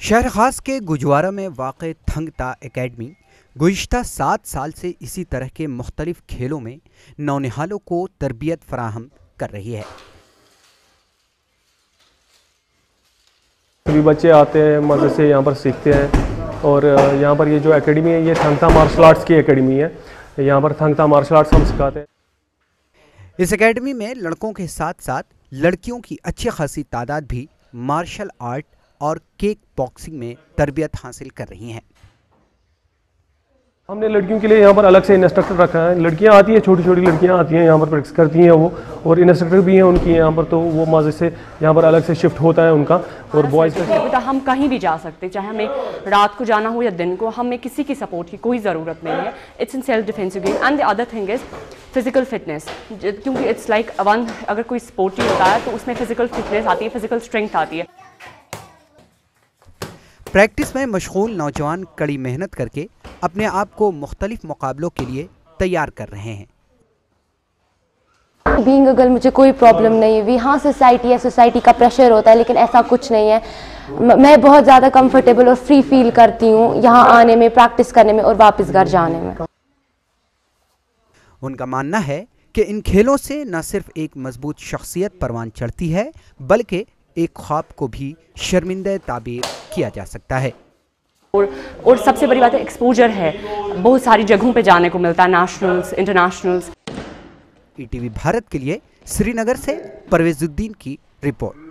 शहर खास के गुजवारा में वाक़ थंगता एकेडमी गुज़िश्ता 7 साल से इसी तरह के मुख्तलिफ खेलों में नौनिहालों को तरबियत फराहम कर रही है। सभी बच्चे आते हैं, मज़े से यहाँ पर सीखते हैं। और यहाँ पर ये जो एकेडमी है ये थंगता मार्शल आर्ट्स की एकेडमी है। यहाँ पर थंगता मार्शल आर्ट्स हम सिखाते हैं। इस एकेडमी में लड़कों के साथ साथ लड़कियों की अच्छी खासी तादाद भी मार्शल आर्ट और किक बॉक्सिंग में तरबियत हासिल कर रही हैं। हमने लड़कियों के लिए यहाँ पर अलग से इंस्ट्रक्टर रखा है। लड़कियाँ आती हैं, छोटी छोटी लड़कियाँ आती हैं, यहाँ पर प्रैक्टिस करती हैं वो, और इंस्ट्रक्टर भी हैं उनकी यहाँ पर, तो वो मज़े से यहाँ पर अलग से शिफ्ट होता है उनका। और बॉयज़ का हम कहीं भी जा सकते, चाहे हमें रात को जाना हो या दिन को, हमें किसी की सपोर्ट की कोई ज़रूरत नहीं है। It's in self defence game. And the other thing is physical fitness, क्योंकि इट्स लाइक वन, अगर कोई स्पोर्टी होता है तो उसमें फिजिकल फिटनेस आती है, फिजिकल स्ट्रेंथ आती है। प्रैक्टिस में मशगूल नौजवान कड़ी मेहनत करके अपने आप को मुख्तलिफ मुकाबलों के लिए तैयार कर रहे हैं। बीइंग अ गर्ल मुझे कोई प्रॉब्लम नहीं है। यहाँ सोसाइटी है, सोसाइटी का प्रेशर होता है, लेकिन ऐसा कुछ नहीं है। मैं बहुत ज़्यादा कंफर्टेबल और फ्री फील करती हूँ यहाँ आने में, प्रैक्टिस करने में और वापस घर जाने में। उनका मानना है कि इन खेलों से न सिर्फ एक मजबूत शख्सियत परवान चढ़ती है, बल्कि एक ख्वाब को भी शर्मिंदा ताबीर किया जा सकता है। और सबसे बड़ी बात है एक्सपोजर है, बहुत सारी जगहों पे जाने को मिलता है, नेशनल्स, इंटरनेशनल्स। ईटीवी भारत के लिए श्रीनगर से परवेजुद्दीन की रिपोर्ट।